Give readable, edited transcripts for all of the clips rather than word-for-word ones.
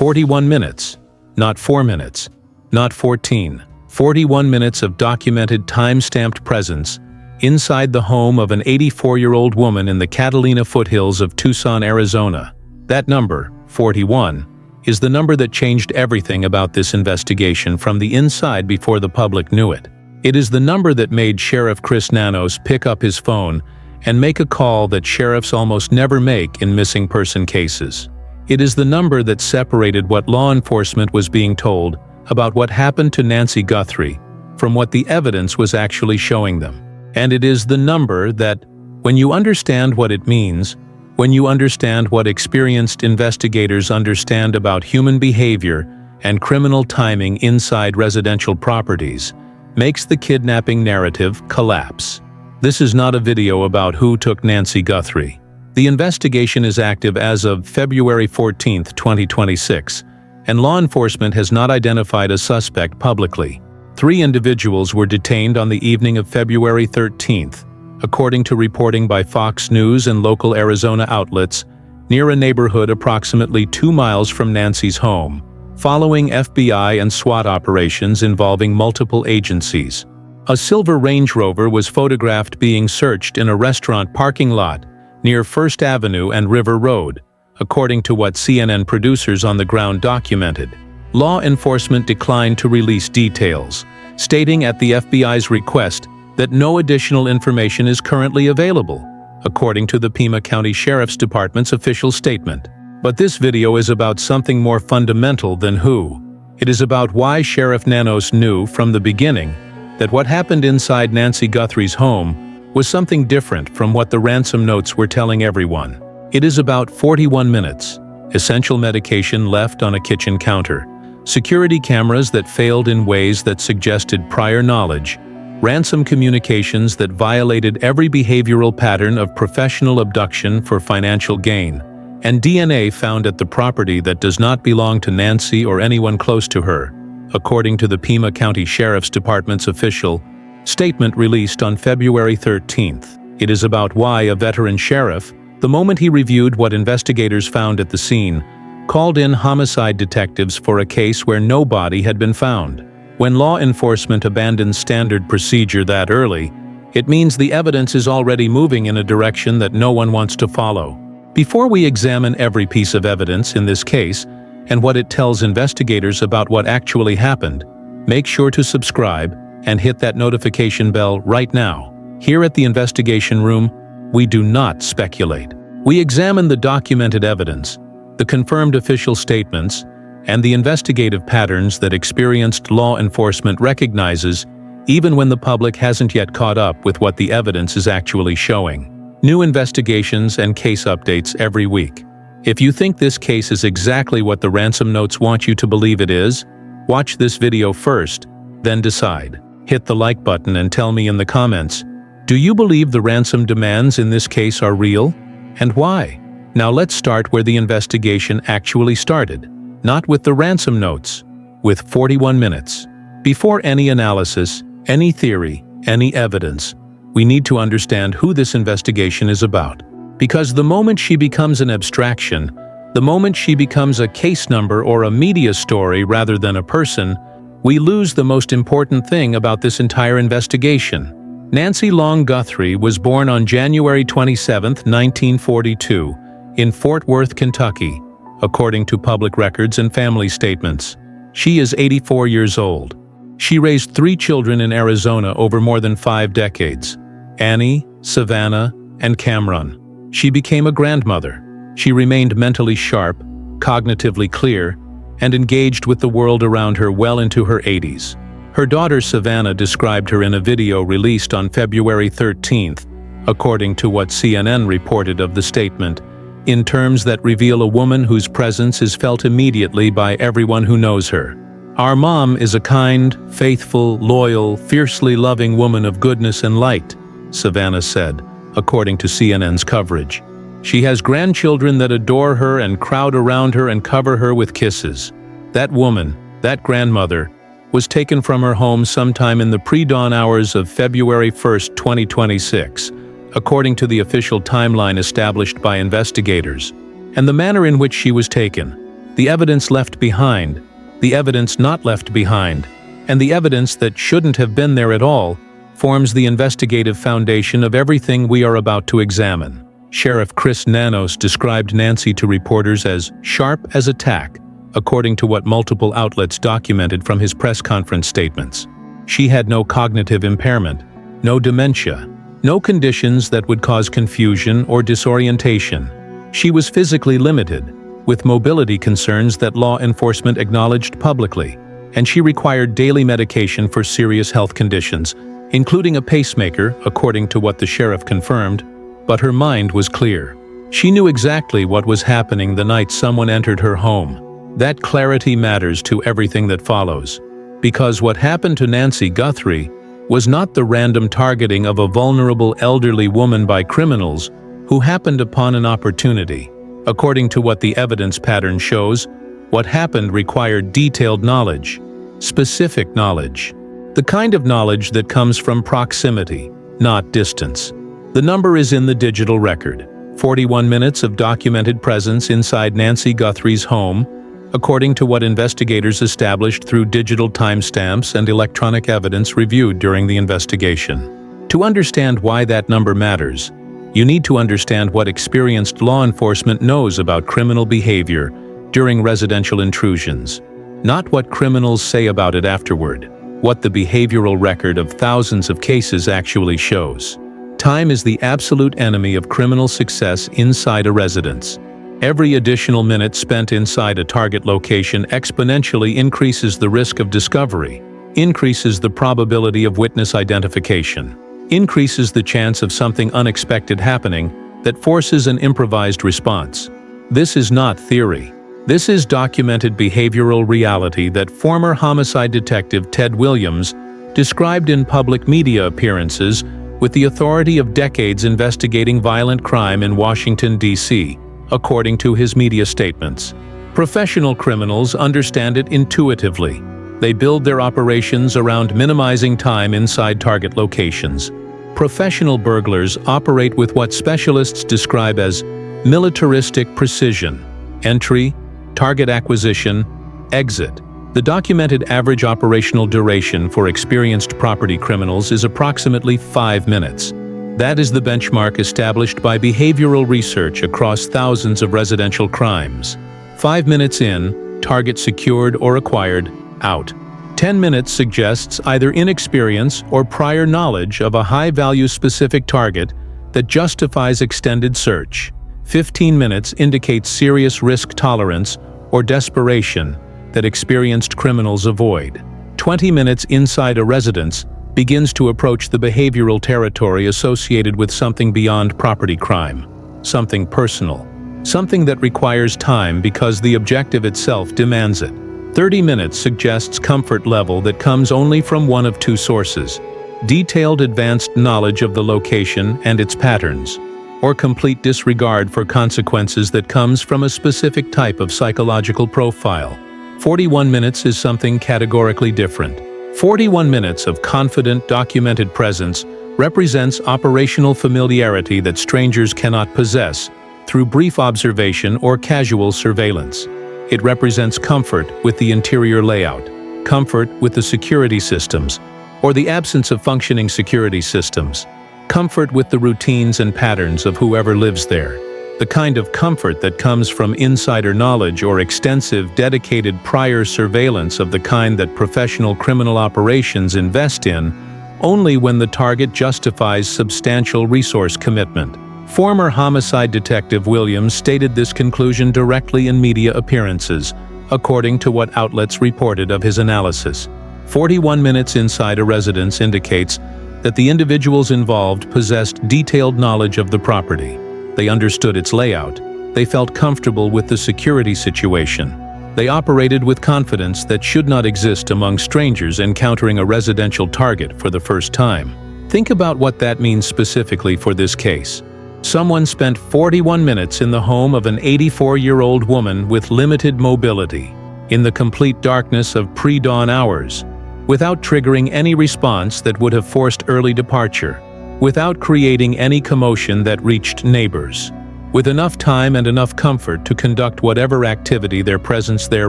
41 minutes, not 4 minutes, not 14. 41 minutes of documented time-stamped presence inside the home of an 84-year-old woman in the Catalina Foothills of Tucson, Arizona. That number, 41, is the number that changed everything about this investigation from the inside before the public knew it. It is the number that made Sheriff Chris Nanos pick up his phone and make a call that sheriffs almost never make in missing person cases. It is the number that separated what law enforcement was being told about what happened to Nancy Guthrie from what the evidence was actually showing them. And it is the number that, when you understand what it means, when you understand what experienced investigators understand about human behavior and criminal timing inside residential properties, makes the kidnapping narrative collapse. This is not a video about who took Nancy Guthrie. The investigation is active as of February 14, 2026, and law enforcement has not identified a suspect publicly. 3 individuals were detained on the evening of February 13th, according to reporting by Fox News and local Arizona outlets, near a neighborhood approximately 2 miles from Nancy's home, following FBI and SWAT operations involving multiple agencies. A silver Range Rover was photographed being searched in a restaurant parking lot near First Avenue and River Road, according to what CNN producers on the ground documented. Law enforcement declined to release details, stating at the FBI's request that no additional information is currently available, according to the Pima County Sheriff's Department's official statement. But this video is about something more fundamental than who. It is about why Sheriff Nanos knew from the beginning that what happened inside Nancy Guthrie's home was something different from what the ransom notes were telling everyone. It is about 41 minutes, essential medication left on a kitchen counter, security cameras that failed in ways that suggested prior knowledge, ransom communications that violated every behavioral pattern of professional abduction for financial gain, and DNA found at the property that does not belong to Nancy or anyone close to her, according to the Pima County Sheriff's Department's official statement released on February 13th. It is about why a veteran sheriff, the moment he reviewed what investigators found at the scene, called in homicide detectives for a case where no body had been found. When law enforcement abandons standard procedure that early, it means the evidence is already moving in a direction that no one wants to follow. Before we examine every piece of evidence in this case and what it tells investigators about what actually happened, make sure to subscribe and hit that notification bell right now. Here at the Investigation Room, we do not speculate. We examine the documented evidence, the confirmed official statements, and the investigative patterns that experienced law enforcement recognizes even when the public hasn't yet caught up with what the evidence is actually showing. New investigations and case updates every week. If you think this case is exactly what the ransom notes want you to believe it is, watch this video first, then decide. Hit the like button and tell me in the comments, do you believe the ransom demands in this case are real? And why? Now let's start where the investigation actually started, not with the ransom notes, with 41 minutes. Before any analysis, any theory, any evidence, we need to understand who this investigation is about. Because the moment she becomes an abstraction, the moment she becomes a case number or a media story rather than a person, we lose the most important thing about this entire investigation. Nancy Long Guthrie was born on January 27, 1942, in Fort Worth, Kentucky, according to public records and family statements. She is 84 years old. She raised 3 children in Arizona over more than 5 decades: Annie, Savannah, and Cameron. She became a grandmother. She remained mentally sharp, cognitively clear, and engaged with the world around her well into her 80s. Her daughter Savannah described her in a video released on February 13th, according to what CNN reported of the statement, in terms that reveal a woman whose presence is felt immediately by everyone who knows her. Our mom is a kind, faithful, loyal, fiercely loving woman of goodness and light, Savannah said, according to CNN's coverage. She has grandchildren that adore her and crowd around her and cover her with kisses. That woman, that grandmother, was taken from her home sometime in the pre-dawn hours of February 1, 2026, according to the official timeline established by investigators. And the manner in which she was taken, the evidence left behind, the evidence not left behind, and the evidence that shouldn't have been there at all, forms the investigative foundation of everything we are about to examine. Sheriff Chris Nanos described Nancy to reporters as sharp as a tack, according to what multiple outlets documented from his press conference statements. She had no cognitive impairment, no dementia, no conditions that would cause confusion or disorientation. She was physically limited, with mobility concerns that law enforcement acknowledged publicly, and she required daily medication for serious health conditions, including a pacemaker, according to what the sheriff confirmed, but her mind was clear. She knew exactly what was happening the night someone entered her home. That clarity matters to everything that follows, because what happened to Nancy Guthrie was not the random targeting of a vulnerable elderly woman by criminals who happened upon an opportunity. According to what the evidence pattern shows, what happened required detailed knowledge, specific knowledge, the kind of knowledge that comes from proximity, not distance. The number is in the digital record: 41 minutes of documented presence inside Nancy Guthrie's home, according to what investigators established through digital timestamps and electronic evidence reviewed during the investigation. To understand why that number matters, you need to understand what experienced law enforcement knows about criminal behavior during residential intrusions, not what criminals say about it afterward, what the behavioral record of thousands of cases actually shows. Time is the absolute enemy of criminal success inside a residence. Every additional minute spent inside a target location exponentially increases the risk of discovery, increases the probability of witness identification, increases the chance of something unexpected happening that forces an improvised response. This is not theory. This is documented behavioral reality that former homicide detective Ted Williams described in public media appearances with the authority of decades investigating violent crime in Washington, D.C., according to his media statements. Professional criminals understand it intuitively. They build their operations around minimizing time inside target locations. Professional burglars operate with what specialists describe as militaristic precision: entry, target acquisition, exit. The documented average operational duration for experienced property criminals is approximately 5 minutes. That is the benchmark established by behavioral research across thousands of residential crimes. 5 minutes in, target secured or acquired, out. 10 minutes suggests either inexperience or prior knowledge of a high-value specific target that justifies extended search. 15 minutes indicates serious risk tolerance or desperation that experienced criminals avoid. 20 minutes inside a residence begins to approach the behavioral territory associated with something beyond property crime, something personal, something that requires time because the objective itself demands it. 30 minutes suggests comfort level that comes only from one of two sources: detailed advanced knowledge of the location and its patterns, or complete disregard for consequences that comes from a specific type of psychological profile. 41 minutes is something categorically different. 41 minutes of confident, documented presence represents operational familiarity that strangers cannot possess through brief observation or casual surveillance. It represents comfort with the interior layout, comfort with the security systems, or the absence of functioning security systems, comfort with the routines and patterns of whoever lives there. The kind of comfort that comes from insider knowledge or extensive, dedicated prior surveillance of the kind that professional criminal operations invest in only when the target justifies substantial resource commitment. Former homicide detective Williams stated this conclusion directly in media appearances, according to what outlets reported of his analysis. 41 minutes inside a residence indicates that the individuals involved possessed detailed knowledge of the property. They understood its layout. They felt comfortable with the security situation. They operated with confidence that should not exist among strangers encountering a residential target for the first time. Think about what that means specifically for this case. Someone spent 41 minutes in the home of an 84-year-old woman with limited mobility, in the complete darkness of pre-dawn hours, without triggering any response that would have forced early departure, without creating any commotion that reached neighbors. with enough time and enough comfort to conduct whatever activity their presence there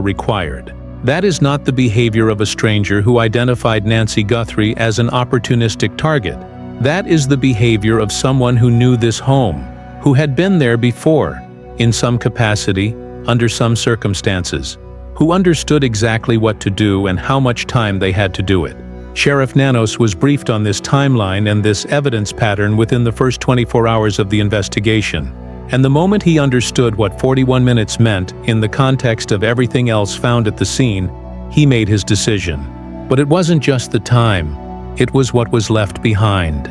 required. That is not the behavior of a stranger who identified Nancy Guthrie as an opportunistic target. That is the behavior of someone who knew this home, who had been there before, in some capacity, under some circumstances, who understood exactly what to do and how much time they had to do it. Sheriff Nanos was briefed on this timeline and this evidence pattern within the first 24 hours of the investigation, and the moment he understood what 41 minutes meant in the context of everything else found at the scene, he made his decision. But it wasn't just the time, it was what was left behind.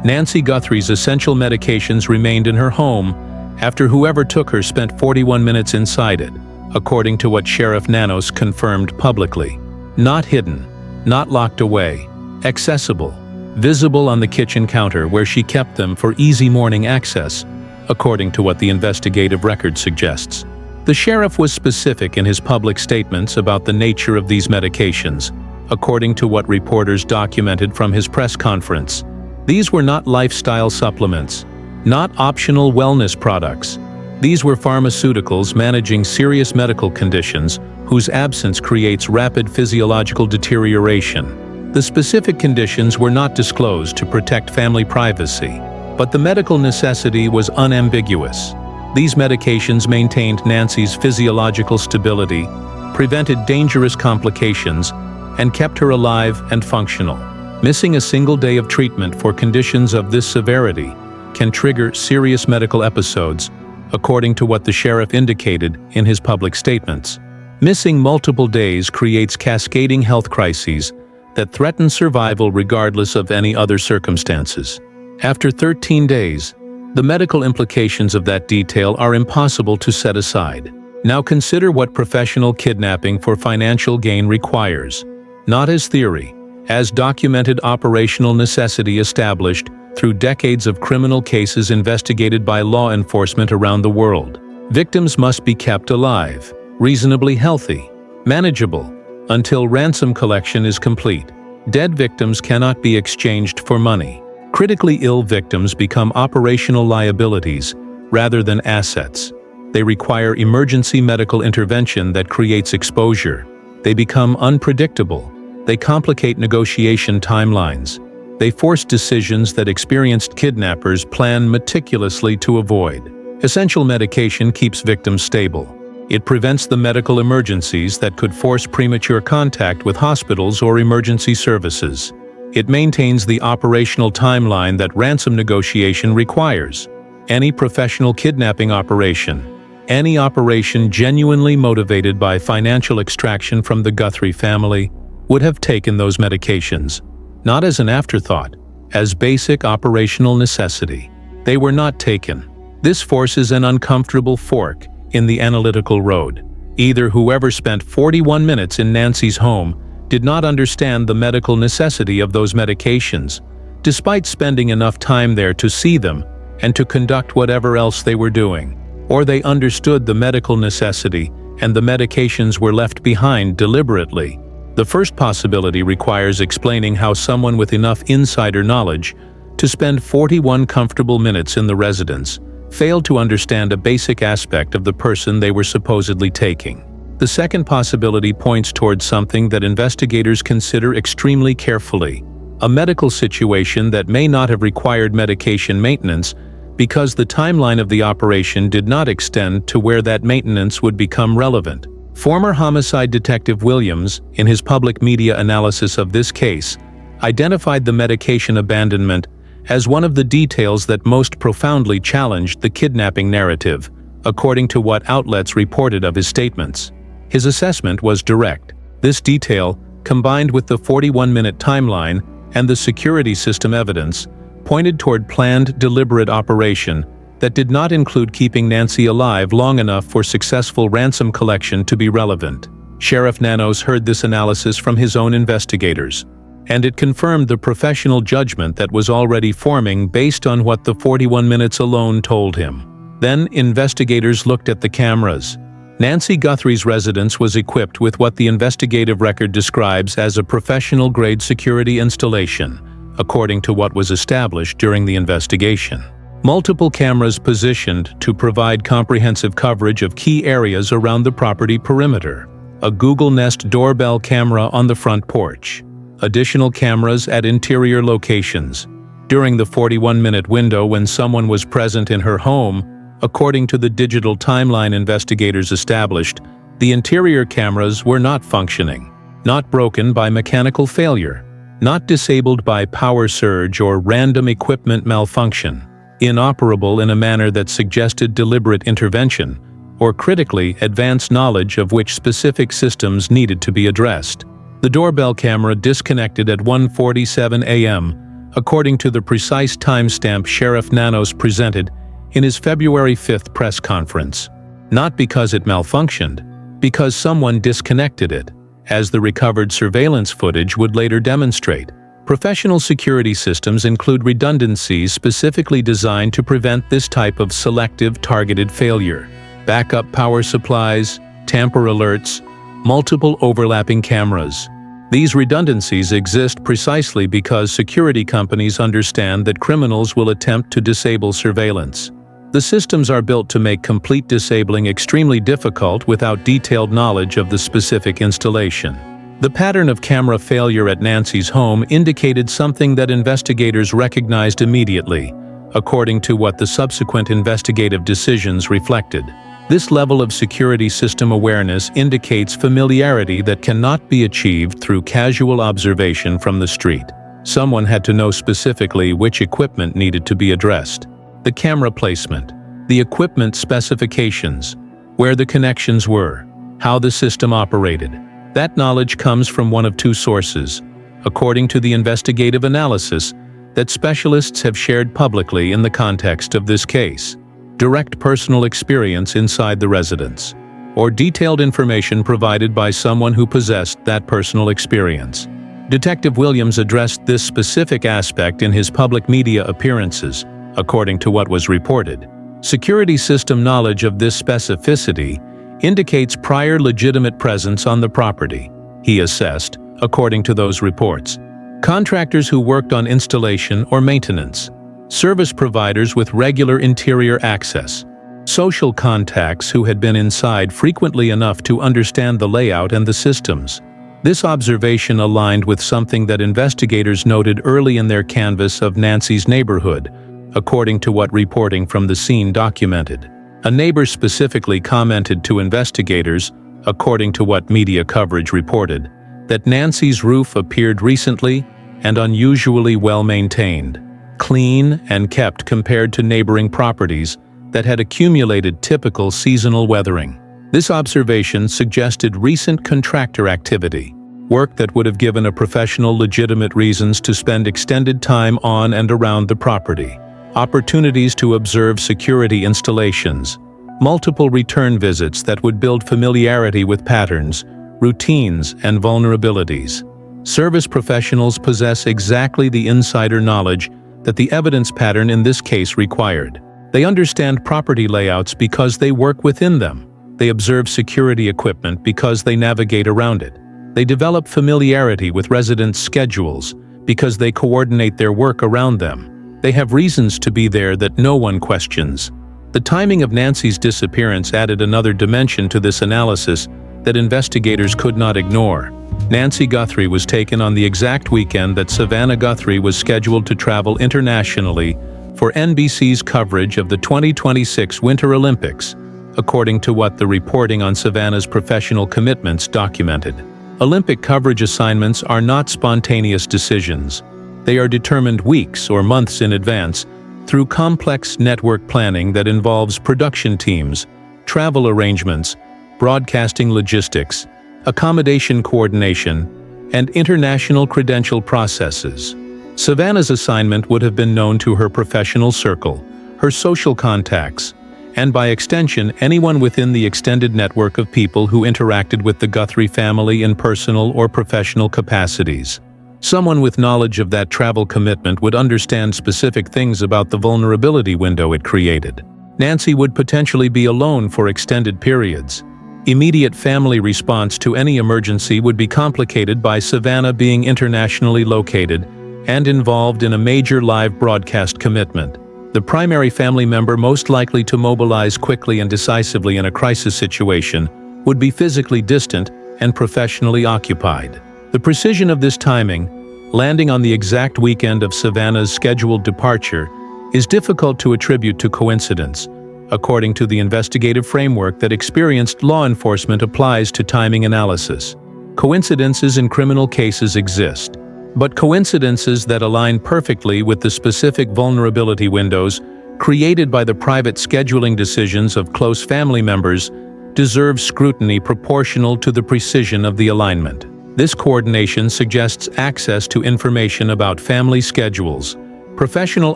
Nancy Guthrie's essential medications remained in her home after whoever took her spent 41 minutes inside it, according to what Sheriff Nanos confirmed publicly. Not hidden, not locked away, accessible, visible on the kitchen counter where she kept them for easy morning access, according to what the investigative record suggests. The sheriff was specific in his public statements about the nature of these medications, according to what reporters documented from his press conference. These were not lifestyle supplements, not optional wellness products. These were pharmaceuticals managing serious medical conditions whose absence creates rapid physiological deterioration. The specific conditions were not disclosed to protect family privacy, but the medical necessity was unambiguous. These medications maintained Nancy's physiological stability, prevented dangerous complications, and kept her alive and functional. Missing a single day of treatment for conditions of this severity can trigger serious medical episodes, according to what the sheriff indicated in his public statements. Missing multiple days creates cascading health crises that threaten survival regardless of any other circumstances. After 13 days, the medical implications of that detail are impossible to set aside. Now consider what professional kidnapping for financial gain requires, not as theory, as documented operational necessity established through decades of criminal cases investigated by law enforcement around the world. Victims must be kept alive, reasonably healthy, manageable, until ransom collection is complete. Dead victims cannot be exchanged for money. Critically ill victims become operational liabilities rather than assets. They require emergency medical intervention that creates exposure. They become unpredictable. They complicate negotiation timelines. They force decisions that experienced kidnappers plan meticulously to avoid. Essential medication keeps victims stable. It prevents the medical emergencies that could force premature contact with hospitals or emergency services. It maintains the operational timeline that ransom negotiation requires. Any professional kidnapping operation, any operation genuinely motivated by financial extraction from the Guthrie family, would have taken those medications, not as an afterthought, as basic operational necessity. They were not taken. This forces an uncomfortable fork in the analytical road. Either whoever spent 41 minutes in Nancy's home did not understand the medical necessity of those medications, despite spending enough time there to see them and to conduct whatever else they were doing, or they understood the medical necessity and the medications were left behind deliberately. The first possibility requires explaining how someone with enough insider knowledge to spend 41 comfortable minutes in the residence failed to understand a basic aspect of the person they were supposedly taking. The second possibility points towards something that investigators consider extremely carefully, a medical situation that may not have required medication maintenance because the timeline of the operation did not extend to where that maintenance would become relevant. Former homicide detective Williams, in his public media analysis of this case, identified the medication abandonment as one of the details that most profoundly challenged the kidnapping narrative, according to what outlets reported of his statements. His assessment was direct. This detail, combined with the 41-minute timeline and the security system evidence, pointed toward planned, deliberate operation that did not include keeping Nancy alive long enough for successful ransom collection to be relevant. Sheriff Nanos heard this analysis from his own investigators, and it confirmed the professional judgment that was already forming based on what the 41 minutes alone told him. Then investigators looked at the cameras. Nancy Guthrie's residence was equipped with what the investigative record describes as a professional-grade security installation, according to what was established during the investigation. Multiple cameras positioned to provide comprehensive coverage of key areas around the property perimeter. A Google Nest doorbell camera on the front porch. Additional cameras at interior locations. During the 41-minute window when someone was present in her home, according to the digital timeline investigators established, the interior cameras were not functioning, not broken by mechanical failure, not disabled by power surge or random equipment malfunction, inoperable in a manner that suggested deliberate intervention, or critically advanced knowledge of which specific systems needed to be addressed. The doorbell camera disconnected at 1:47 a.m., according to the precise timestamp Sheriff Nanos presented in his February 5th press conference. Not because it malfunctioned, because someone disconnected it, as the recovered surveillance footage would later demonstrate. Professional security systems include redundancies specifically designed to prevent this type of selective targeted failure. Backup power supplies, tamper alerts, multiple overlapping cameras. These redundancies exist precisely because security companies understand that criminals will attempt to disable surveillance. The systems are built to make complete disabling extremely difficult without detailed knowledge of the specific installation. The pattern of camera failure at Nancy's home indicated something that investigators recognized immediately, according to what the subsequent investigative decisions reflected. This level of security system awareness indicates familiarity that cannot be achieved through casual observation from the street. Someone had to know specifically which equipment needed to be addressed. The camera placement, the equipment specifications, where the connections were, how the system operated. That knowledge comes from one of two sources, according to the investigative analysis that specialists have shared publicly in the context of this case. Direct personal experience inside the residence, or detailed information provided by someone who possessed that personal experience. Detective Williams addressed this specific aspect in his public media appearances, according to what was reported. Security system knowledge of this specificity indicates prior legitimate presence on the property, he assessed, according to those reports. Contractors who worked on installation or maintenance, service providers with regular interior access, social contacts who had been inside frequently enough to understand the layout and the systems. This observation aligned with something that investigators noted early in their canvass of Nancy's neighborhood, according to what reporting from the scene documented. A neighbor specifically commented to investigators, according to what media coverage reported, that Nancy's roof appeared recently and unusually well maintained, clean and kept compared to neighboring properties that had accumulated typical seasonal weathering. This observation suggested recent contractor activity, work that would have given a professional legitimate reasons to spend extended time on and around the property. Opportunities to observe security installations, multiple return visits that would build familiarity with patterns, routines, and vulnerabilities. Service professionals possess exactly the insider knowledge that the evidence pattern in this case required. They understand property layouts because they work within them. They observe security equipment because they navigate around it. They develop familiarity with residents' schedules because they coordinate their work around them. They have reasons to be there that no one questions. The timing of Nancy's disappearance added another dimension to this analysis that investigators could not ignore. Nancy Guthrie was taken on the exact weekend that Savannah Guthrie was scheduled to travel internationally for NBC's coverage of the 2026 Winter Olympics, according to what the reporting on Savannah's professional commitments documented. Olympic coverage assignments are not spontaneous decisions. They are determined weeks or months in advance through complex network planning that involves production teams, travel arrangements, broadcasting logistics, accommodation coordination, and international credential processes. Savannah's assignment would have been known to her professional circle, her social contacts, and by extension anyone within the extended network of people who interacted with the Guthrie family in personal or professional capacities. Someone with knowledge of that travel commitment would understand specific things about the vulnerability window it created. Nancy would potentially be alone for extended periods. Immediate family response to any emergency would be complicated by Savannah being internationally located and involved in a major live broadcast commitment. The primary family member most likely to mobilize quickly and decisively in a crisis situation would be physically distant and professionally occupied. The precision of this timing, landing on the exact weekend of Savannah's scheduled departure, is difficult to attribute to coincidence, according to the investigative framework that experienced law enforcement applies to timing analysis. Coincidences in criminal cases exist, but coincidences that align perfectly with the specific vulnerability windows created by the private scheduling decisions of close family members deserve scrutiny proportional to the precision of the alignment. This coordination suggests access to information about family schedules, professional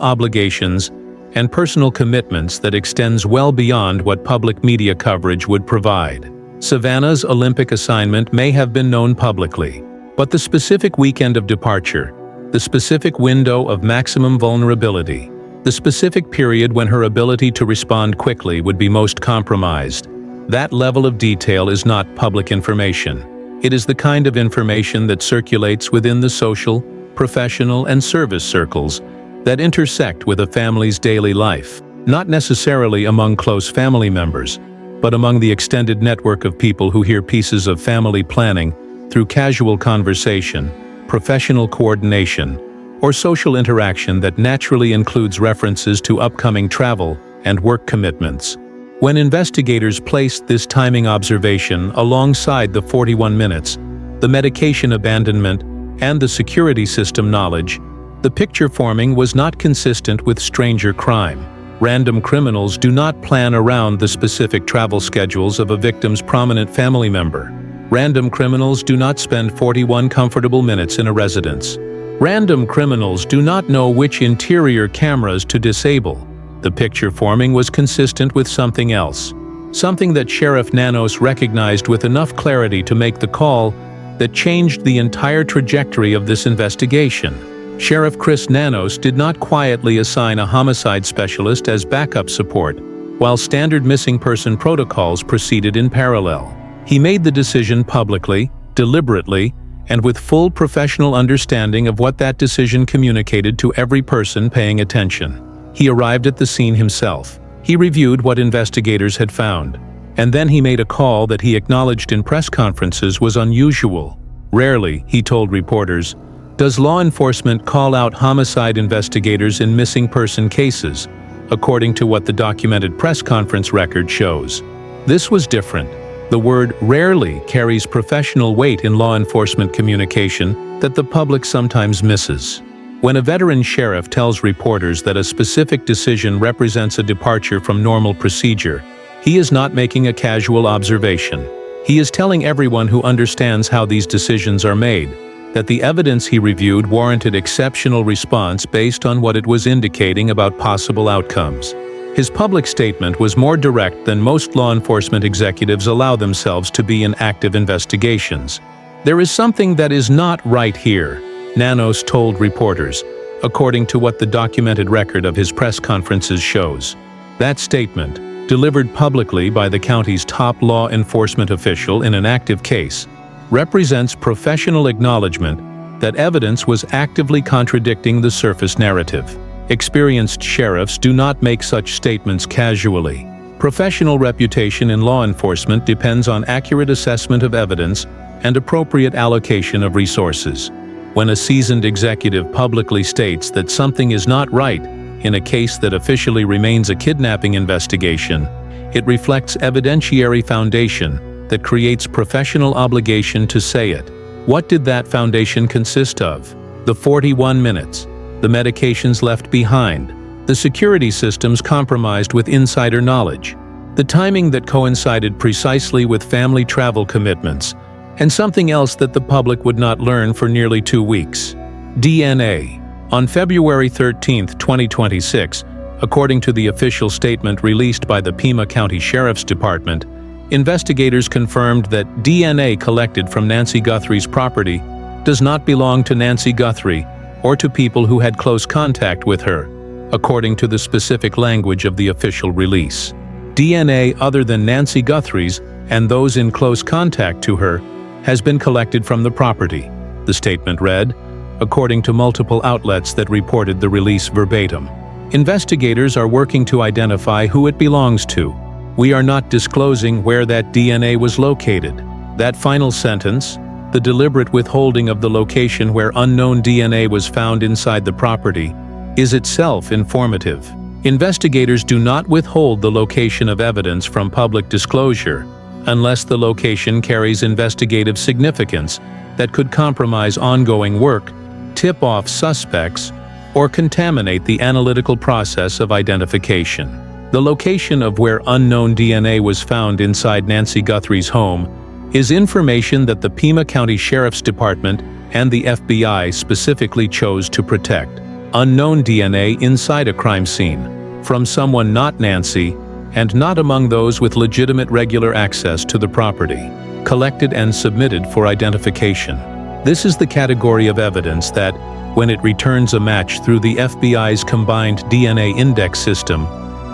obligations, and personal commitments that extends well beyond what public media coverage would provide. Savannah's Olympic assignment may have been known publicly, but the specific weekend of departure, the specific window of maximum vulnerability, the specific period when her ability to respond quickly would be most compromised, that level of detail is not public information. It is the kind of information that circulates within the social, professional, and service circles that intersect with a family's daily life, not necessarily among close family members, but among the extended network of people who hear pieces of family planning through casual conversation, professional coordination, or social interaction that naturally includes references to upcoming travel and work commitments. When investigators placed this timing observation alongside the 41 minutes, the medication abandonment, and the security system knowledge, the picture forming was not consistent with stranger crime. Random criminals do not plan around the specific travel schedules of a victim's prominent family member. Random criminals do not spend 41 comfortable minutes in a residence. Random criminals do not know which interior cameras to disable. The picture forming was consistent with something else, something that Sheriff Nanos recognized with enough clarity to make the call that changed the entire trajectory of this investigation. Sheriff Chris Nanos did not quietly assign a homicide specialist as backup support, while standard missing person protocols proceeded in parallel. He made the decision publicly, deliberately, and with full professional understanding of what that decision communicated to every person paying attention. He arrived at the scene himself. He reviewed what investigators had found, and then he made a call that he acknowledged in press conferences was unusual. Rarely, he told reporters, does law enforcement call out homicide investigators in missing person cases, according to what the documented press conference record shows. This was different. The word rarely carries professional weight in law enforcement communication that the public sometimes misses. When a veteran sheriff tells reporters that a specific decision represents a departure from normal procedure, he is not making a casual observation. He is telling everyone who understands how these decisions are made that the evidence he reviewed warranted exceptional response based on what it was indicating about possible outcomes. His public statement was more direct than most law enforcement executives allow themselves to be in active investigations. There is something that is not right here, Nanos told reporters, according to what the documented record of his press conferences shows. That statement, delivered publicly by the county's top law enforcement official in an active case, represents professional acknowledgement that evidence was actively contradicting the surface narrative. Experienced sheriffs do not make such statements casually. Professional reputation in law enforcement depends on accurate assessment of evidence and appropriate allocation of resources. When a seasoned executive publicly states that something is not right in a case that officially remains a kidnapping investigation, it reflects evidentiary foundation that creates professional obligation to say it. What did that foundation consist of? The 41 minutes, the medications left behind, the security systems compromised with insider knowledge, the timing that coincided precisely with family travel commitments, and something else that the public would not learn for nearly 2 weeks. DNA. On February 13, 2026, according to the official statement released by the Pima County Sheriff's Department, investigators confirmed that DNA collected from Nancy Guthrie's property does not belong to Nancy Guthrie or to people who had close contact with her, according to the specific language of the official release. DNA other than Nancy Guthrie's and those in close contact to her has been collected from the property, the statement read, according to multiple outlets that reported the release verbatim. Investigators are working to identify who it belongs to. We are not disclosing where that DNA was located. That final sentence, the deliberate withholding of the location where unknown DNA was found inside the property, is itself informative. Investigators do not withhold the location of evidence from public disclosure unless the location carries investigative significance that could compromise ongoing work, tip off suspects, or contaminate the analytical process of identification. The location of where unknown DNA was found inside Nancy Guthrie's home is information that the Pima County Sheriff's Department and the FBI specifically chose to protect. Unknown DNA inside a crime scene, from someone not Nancy, and not among those with legitimate regular access to the property, collected and submitted for identification. This is the category of evidence that, when it returns a match through the FBI's combined DNA index system,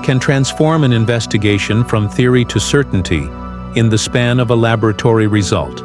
can transform an investigation from theory to certainty in the span of a laboratory result.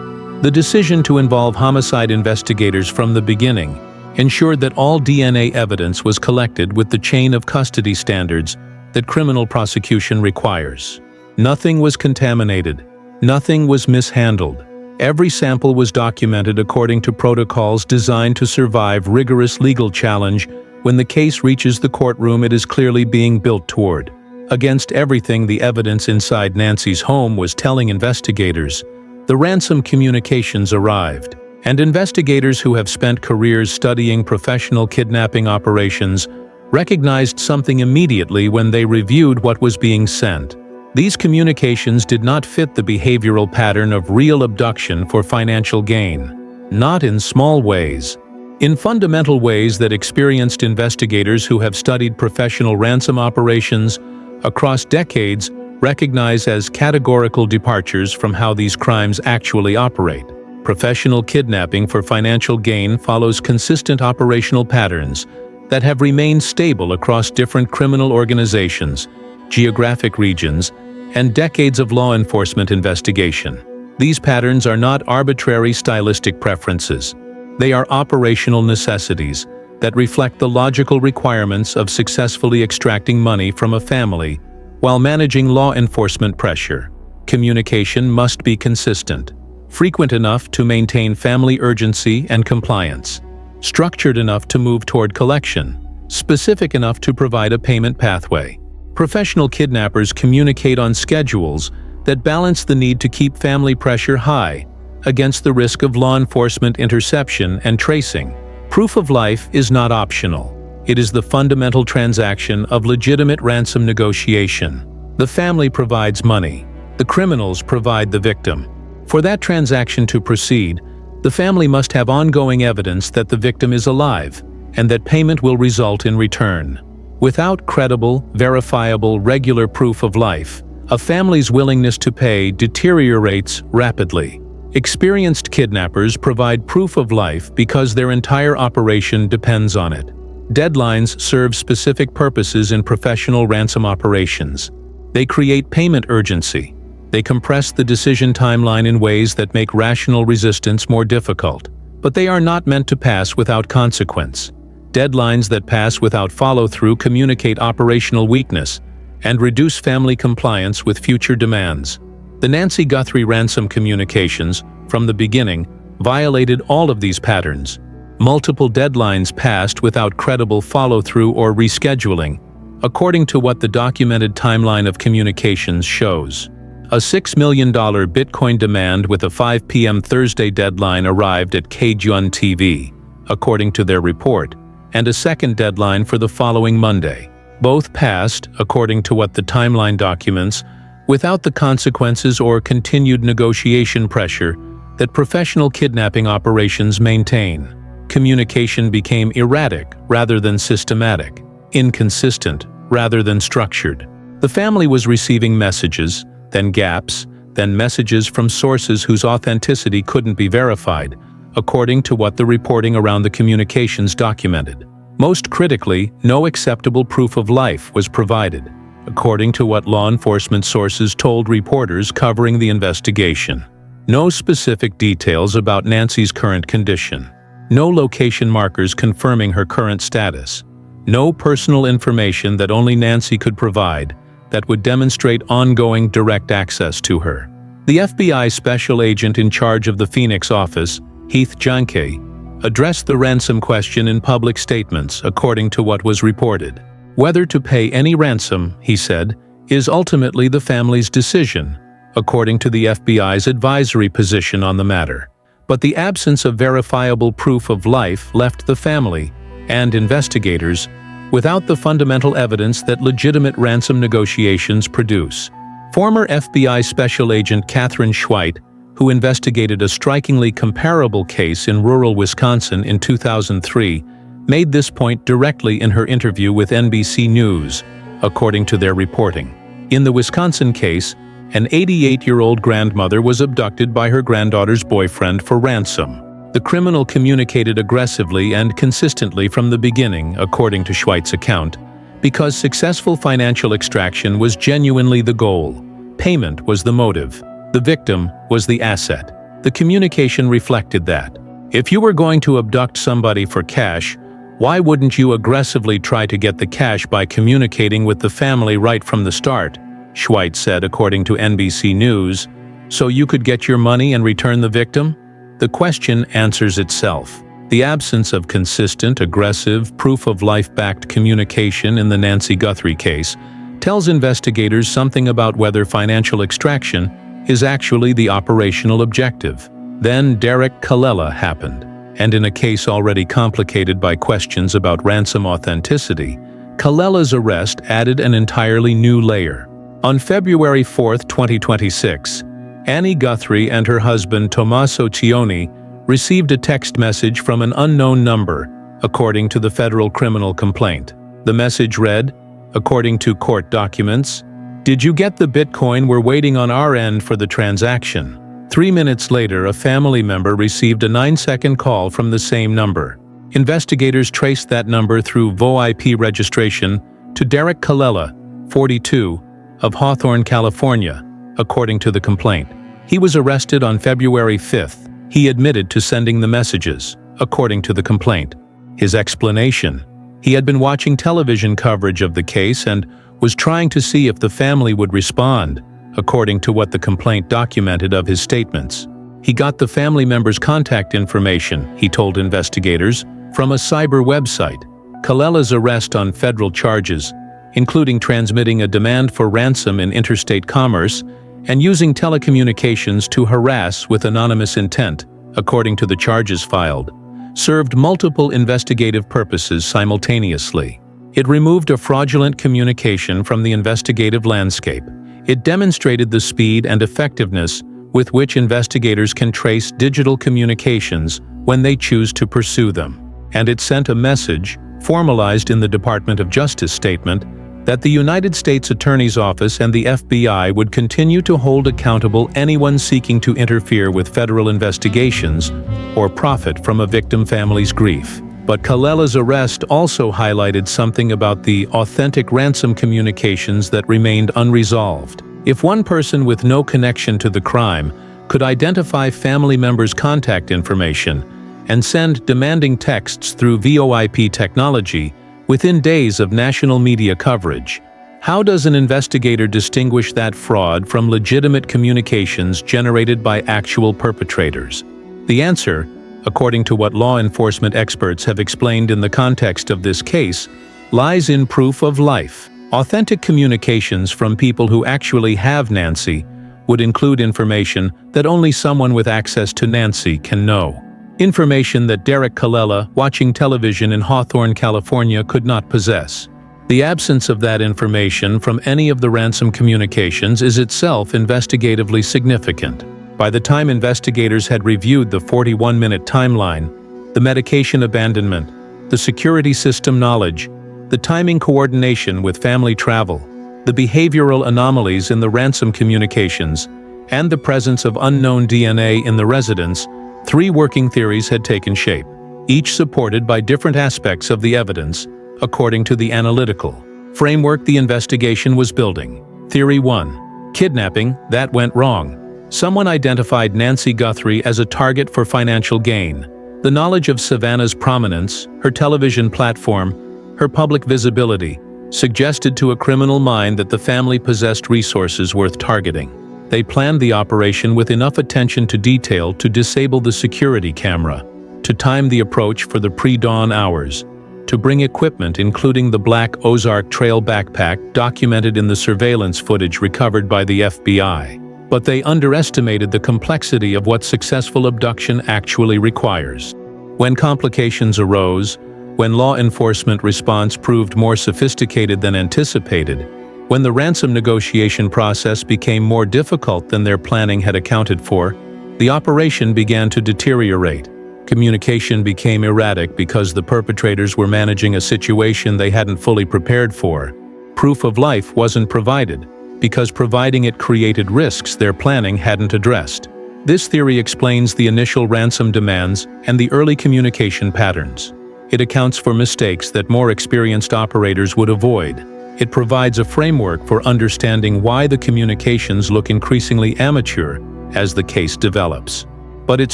The decision to involve homicide investigators from the beginning ensured that all DNA evidence was collected with the chain of custody standards that criminal prosecution requires. Nothing was contaminated. Nothing was mishandled. Every sample was documented according to protocols designed to survive rigorous legal challenge when the case reaches the courtroom it is clearly being built toward. Against everything the evidence inside Nancy's home was telling investigators, the ransom communications arrived, and investigators who have spent careers studying professional kidnapping operations recognized something immediately when they reviewed what was being sent. These communications did not fit the behavioral pattern of real abduction for financial gain, not in small ways. In fundamental ways that experienced investigators who have studied professional ransom operations across decades recognize as categorical departures from how these crimes actually operate. Professional kidnapping for financial gain follows consistent operational patterns that have remained stable across different criminal organizations, geographic regions, and decades of law enforcement investigation. These patterns are not arbitrary stylistic preferences. They are operational necessities that reflect the logical requirements of successfully extracting money from a family while managing law enforcement pressure. Communication must be consistent, frequent enough to maintain family urgency and compliance, structured enough to move toward collection, specific enough to provide a payment pathway. Professional kidnappers communicate on schedules that balance the need to keep family pressure high against the risk of law enforcement interception and tracing. Proof of life is not optional. It is the fundamental transaction of legitimate ransom negotiation. The family provides money. The criminals provide the victim. For that transaction to proceed, the family must have ongoing evidence that the victim is alive and that payment will result in return. Without credible, verifiable, regular proof of life, a family's willingness to pay deteriorates rapidly. Experienced kidnappers provide proof of life because their entire operation depends on it. Deadlines serve specific purposes in professional ransom operations. They create payment urgency. They compress the decision timeline in ways that make rational resistance more difficult. But they are not meant to pass without consequence. Deadlines that pass without follow-through communicate operational weakness and reduce family compliance with future demands. The Nancy Guthrie ransom communications, from the beginning, violated all of these patterns. Multiple deadlines passed without credible follow-through or rescheduling, according to what the documented timeline of communications shows. A $6 million Bitcoin demand with a 5 p.m. Thursday deadline arrived at Kajun TV, according to their report, and a second deadline for the following Monday. Both passed, according to what the timeline documents, without the consequences or continued negotiation pressure that professional kidnapping operations maintain. Communication became erratic rather than systematic, inconsistent rather than structured. The family was receiving messages, then gaps, then messages from sources whose authenticity couldn't be verified, according to what the reporting around the communications documented. Most critically, no acceptable proof of life was provided, according to what law enforcement sources told reporters covering the investigation. No specific details about Nancy's current condition. No location markers confirming her current status. No personal information that only Nancy could provide that would demonstrate ongoing direct access to her. The FBI special agent in charge of the Phoenix office, Heath Janke, addressed the ransom question in public statements according to what was reported. Whether to pay any ransom, he said, is ultimately the family's decision, according to the FBI's advisory position on the matter. But the absence of verifiable proof of life left the family and investigators without the fundamental evidence that legitimate ransom negotiations produce. Former FBI Special Agent Catherine Schweit, who investigated a strikingly comparable case in rural Wisconsin in 2003, made this point directly in her interview with NBC News, according to their reporting. In the Wisconsin case, an 88-year-old grandmother was abducted by her granddaughter's boyfriend for ransom. The criminal communicated aggressively and consistently from the beginning, according to Schweit's account, because successful financial extraction was genuinely the goal. Payment was the motive. The victim was the asset. The communication reflected that. If you were going to abduct somebody for cash, why wouldn't you aggressively try to get the cash by communicating with the family right from the start? Schweit said, according to NBC News, so you could get your money and return the victim? The question answers itself. The absence of consistent, aggressive, proof-of-life-backed communication in the Nancy Guthrie case tells investigators something about whether financial extraction is actually the operational objective. Then Derek Colella happened, and in a case already complicated by questions about ransom authenticity, Colella's arrest added an entirely new layer. On February 4, 2026, Annie Guthrie and her husband Tommaso Cioni received a text message from an unknown number, according to the federal criminal complaint. The message read, according to court documents, "Did you get the Bitcoin? We're waiting on our end for the transaction." 3 minutes later, a family member received a 9-second call from the same number. Investigators traced that number through VoIP registration to Derek Colella, 42, of Hawthorne, California, according to the complaint. He was arrested on February 5th. He admitted to sending the messages, according to the complaint. His explanation: he had been watching television coverage of the case and was trying to see if the family would respond, according to what the complaint documented of his statements. He got the family member's contact information, he told investigators, from a cyber website. Colella's arrest on federal charges, including transmitting a demand for ransom in interstate commerce and using telecommunications to harass with anonymous intent, according to the charges filed, served multiple investigative purposes simultaneously. It removed a fraudulent communication from the investigative landscape. It demonstrated the speed and effectiveness with which investigators can trace digital communications when they choose to pursue them. And it sent a message, formalized in the Department of Justice statement, that the United States Attorney's Office and the FBI would continue to hold accountable anyone seeking to interfere with federal investigations or profit from a victim family's grief. But Colella's arrest also highlighted something about the authentic ransom communications that remained unresolved. If one person with no connection to the crime could identify family members' contact information and send demanding texts through VoIP technology within days of national media coverage, how does an investigator distinguish that fraud from legitimate communications generated by actual perpetrators? The answer, according to what law enforcement experts have explained in the context of this case, lies in proof of life. Authentic communications from people who actually have Nancy would include information that only someone with access to Nancy can know. Information that Derek Colella, watching television in Hawthorne, California, could not possess. The absence of that information from any of the ransom communications is itself investigatively significant. By the time investigators had reviewed the 41-minute timeline, the medication abandonment, the security system knowledge, the timing coordination with family travel, the behavioral anomalies in the ransom communications, and the presence of unknown DNA in the residence, 3 working theories had taken shape, each supported by different aspects of the evidence, according to the analytical framework the investigation was building. Theory 1. Kidnapping, that went wrong. Someone identified Nancy Guthrie as a target for financial gain. The knowledge of Savannah's prominence, her television platform, Her public visibility suggested to a criminal mind that the family possessed resources worth targeting. They planned the operation with enough attention to detail to disable the security camera, to time the approach for the pre-dawn hours, to bring equipment including the black Ozark Trail backpack documented in the surveillance footage recovered by the FBI. But they underestimated the complexity of what successful abduction actually requires. When complications arose, when law enforcement response proved more sophisticated than anticipated, when the ransom negotiation process became more difficult than their planning had accounted for, the operation began to deteriorate. Communication became erratic because the perpetrators were managing a situation they hadn't fully prepared for. Proof of life wasn't provided, because providing it created risks their planning hadn't addressed. This theory explains the initial ransom demands and the early communication patterns. It accounts for mistakes that more experienced operators would avoid. It provides a framework for understanding why the communications look increasingly amateur as the case develops. But it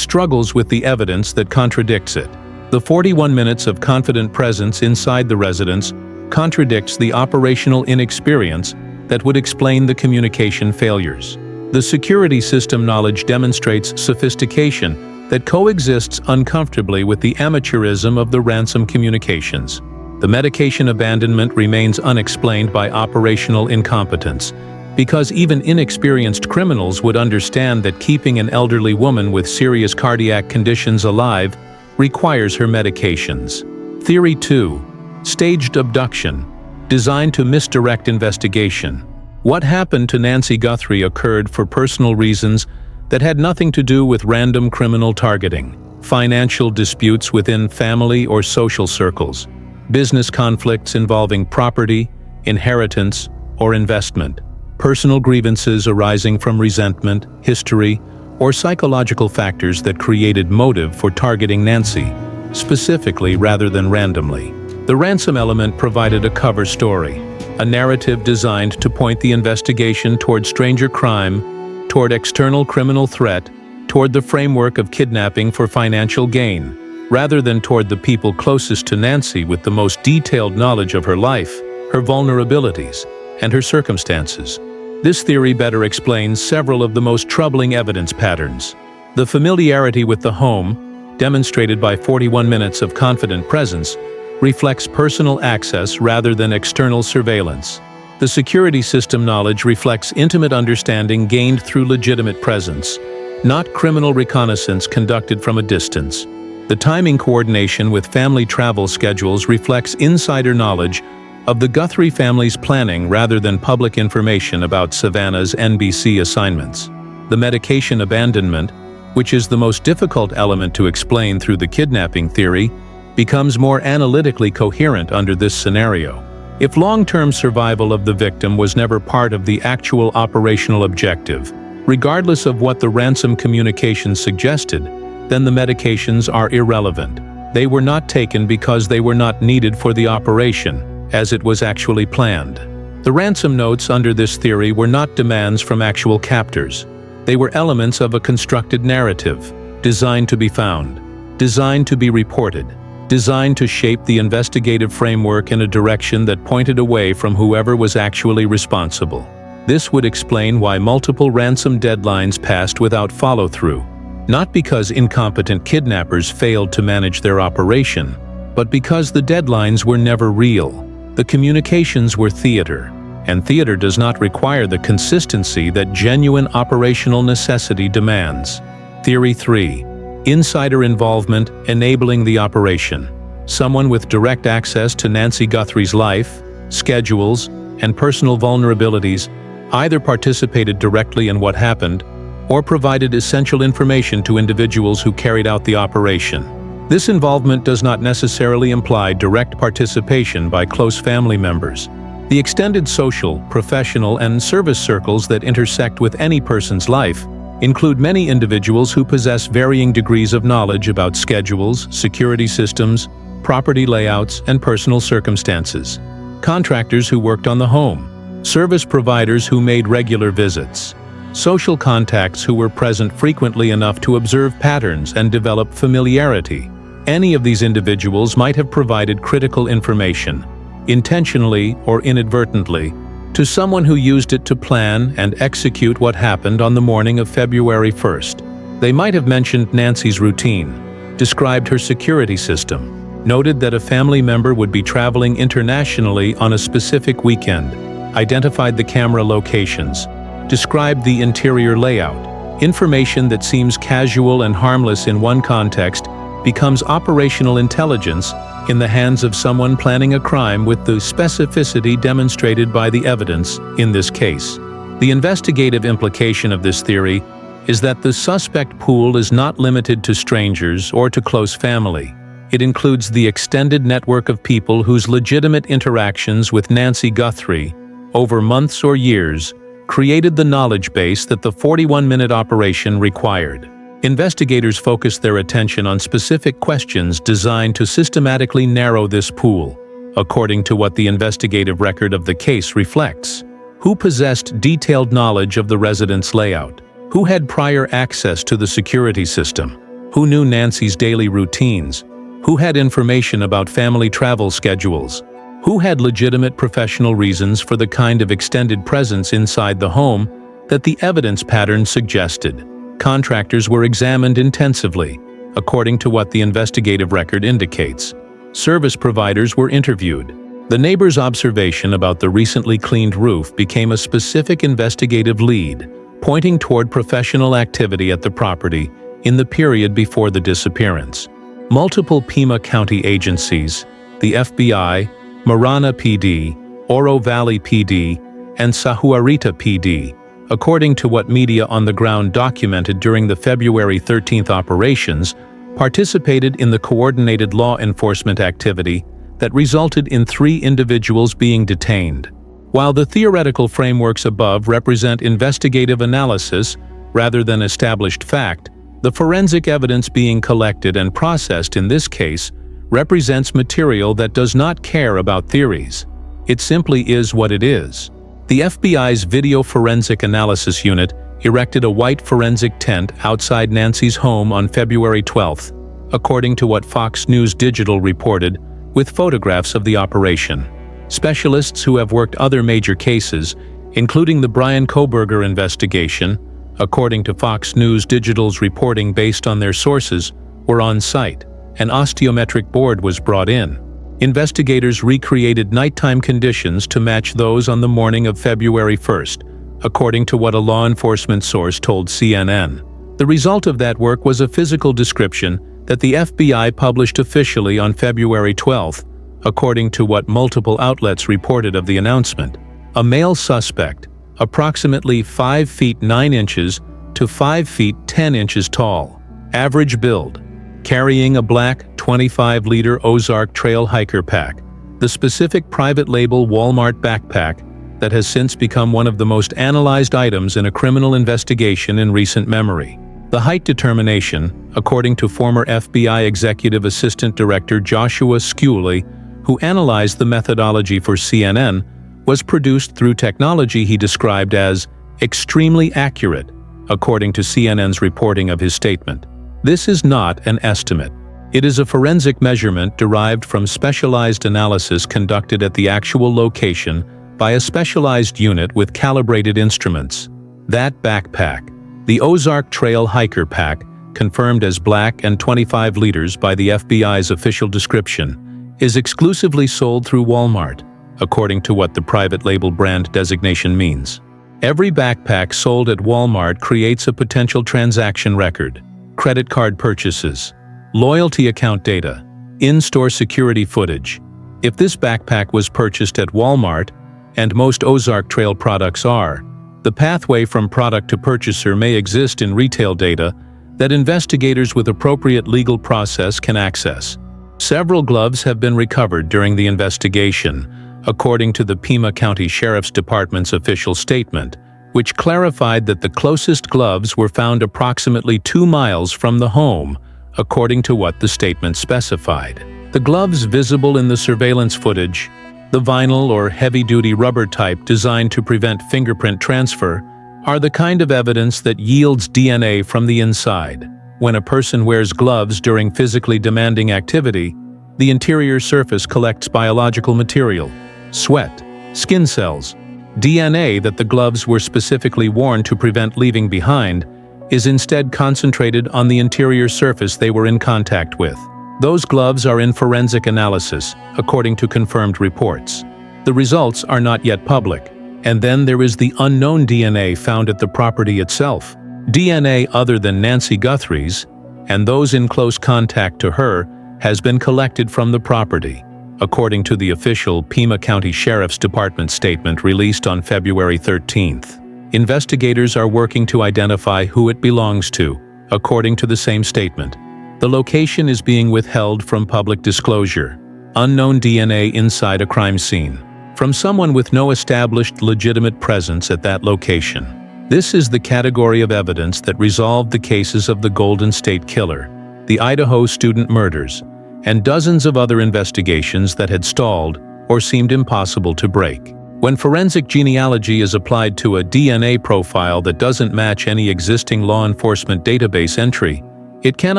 struggles with the evidence that contradicts it. The 41 minutes of confident presence inside the residence contradicts the operational inexperience that would explain the communication failures. The security system knowledge demonstrates sophistication that coexists uncomfortably with the amateurism of the ransom communications. The medication abandonment remains unexplained by operational incompetence, because even inexperienced criminals would understand that keeping an elderly woman with serious cardiac conditions alive requires her medications. Theory 2. Staged abduction, designed to misdirect investigation. What happened to Nancy Guthrie occurred for personal reasons that had nothing to do with random criminal targeting, financial disputes within family or social circles, business conflicts involving property, inheritance, or investment, personal grievances arising from resentment, history, or psychological factors that created motive for targeting Nancy, specifically rather than randomly. The ransom element provided a cover story, a narrative designed to point the investigation toward stranger crime, toward external criminal threat, toward the framework of kidnapping for financial gain, rather than toward the people closest to Nancy with the most detailed knowledge of her life, her vulnerabilities, and her circumstances. This theory better explains several of the most troubling evidence patterns. The familiarity with the home, demonstrated by 41 minutes of confident presence, reflects personal access rather than external surveillance. The security system knowledge reflects intimate understanding gained through legitimate presence, not criminal reconnaissance conducted from a distance. The timing coordination with family travel schedules reflects insider knowledge of the Guthrie family's planning rather than public information about Savannah's NBC assignments. The medication abandonment, which is the most difficult element to explain through the kidnapping theory, becomes more analytically coherent under this scenario. If long-term survival of the victim was never part of the actual operational objective, regardless of what the ransom communications suggested, then the medications are irrelevant. They were not taken because they were not needed for the operation, as it was actually planned. The ransom notes under this theory were not demands from actual captors. They were elements of a constructed narrative, designed to be found, designed to be reported, designed to shape the investigative framework in a direction that pointed away from whoever was actually responsible. This would explain why multiple ransom deadlines passed without follow-through, not because incompetent kidnappers failed to manage their operation, but because the deadlines were never real. The communications were theater, and theater does not require the consistency that genuine operational necessity demands. Theory 3. Insider involvement enabling the operation. Someone with direct access to Nancy Guthrie's life, schedules, and personal vulnerabilities either participated directly in what happened or provided essential information to individuals who carried out the operation. This involvement does not necessarily imply direct participation by close family members. The extended social, professional, and service circles that intersect with any person's life include many individuals who possess varying degrees of knowledge about schedules, security systems, property layouts, and personal circumstances. Contractors who worked on the home, service providers who made regular visits, social contacts who were present frequently enough to observe patterns and develop familiarity. Any of these individuals might have provided critical information, intentionally or inadvertently, to someone who used it to plan and execute what happened on the morning of February 1st. They might have mentioned Nancy's routine, described her security system, noted that a family member would be traveling internationally on a specific weekend, identified the camera locations, described the interior layout. Information that seems casual and harmless in one context becomes operational intelligence in the hands of someone planning a crime with the specificity demonstrated by the evidence in this case. The investigative implication of this theory is that the suspect pool is not limited to strangers or to close family. It includes the extended network of people whose legitimate interactions with Nancy Guthrie, over months or years, created the knowledge base that the 41-minute operation required. Investigators focused their attention on specific questions designed to systematically narrow this pool, according to what the investigative record of the case reflects. Who possessed detailed knowledge of the residence layout? Who had prior access to the security system? Who knew Nancy's daily routines? Who had information about family travel schedules? Who had legitimate professional reasons for the kind of extended presence inside the home that the evidence pattern suggested? Contractors were examined intensively, according to what the investigative record indicates. Service providers were interviewed. The neighbor's observation about the recently cleaned roof became a specific investigative lead, pointing toward professional activity at the property in the period before the disappearance. Multiple Pima County agencies, the FBI, Marana PD, Oro Valley PD, and Sahuarita PD, according to what media on the ground documented during the February 13th operations, participated in the coordinated law enforcement activity that resulted in 3 individuals being detained. While the theoretical frameworks above represent investigative analysis rather than established fact, the forensic evidence being collected and processed in this case represents material that does not care about theories. It simply is what it is. The FBI's Video Forensic Analysis Unit erected a white forensic tent outside Nancy's home on February 12th, according to what Fox News Digital reported, with photographs of the operation. Specialists who have worked other major cases, including the Brian Kohberger investigation, according to Fox News Digital's reporting based on their sources, were on site. An osteometric board was brought in. Investigators recreated nighttime conditions to match those on the morning of February 1st, according to what a law enforcement source told CNN. The result of that work was a physical description that the FBI published officially on February 12th, according to what multiple outlets reported of the announcement. A male suspect, approximately 5 feet 9 inches to 5 feet 10 inches tall, average build, carrying a black 25-liter Ozark Trail hiker pack, the specific private label Walmart backpack that has since become one of the most analyzed items in a criminal investigation in recent memory. The height determination, according to former FBI Executive Assistant Director Joshua Scully, who analyzed the methodology for CNN, was produced through technology he described as extremely accurate, according to CNN's reporting of his statement. This is not an estimate. It is a forensic measurement derived from specialized analysis conducted at the actual location by a specialized unit with calibrated instruments. That backpack, the Ozark Trail hiker pack, confirmed as black and 25 liters by the FBI's official description, is exclusively sold through Walmart, according to what the private label brand designation means. Every backpack sold at Walmart creates a potential transaction record. Credit card purchases, loyalty account data, in-store security footage. If this backpack was purchased at Walmart, and most Ozark Trail products are, the pathway from product to purchaser may exist in retail data that investigators with appropriate legal process can access. Several gloves have been recovered during the investigation, according to the Pima County Sheriff's Department's official statement, which clarified that the closest gloves were found approximately 2 miles from the home, according to what the statement specified. The gloves visible in the surveillance footage, the vinyl or heavy-duty rubber type designed to prevent fingerprint transfer, are the kind of evidence that yields DNA from the inside. When a person wears gloves during physically demanding activity, The interior surface collects biological material, sweat, skin cells. DNA that the gloves were specifically worn to prevent leaving behind is instead concentrated on the interior surface they were in contact with. Those gloves are in forensic analysis, according to confirmed reports. The results are not yet public. And then there is the unknown DNA found at the property itself. DNA other than Nancy Guthrie's, and those in close contact to her, has been collected from the property, according to the official Pima County Sheriff's Department statement released on February 13th. Investigators are working to identify who it belongs to, according to the same statement. The location is being withheld from public disclosure. Unknown DNA inside a crime scene. From someone with no established legitimate presence at that location. This is the category of evidence that resolved the cases of the Golden State Killer, the Idaho student murders, and dozens of other investigations that had stalled or seemed impossible to break. When forensic genealogy is applied to a DNA profile that doesn't match any existing law enforcement database entry, it can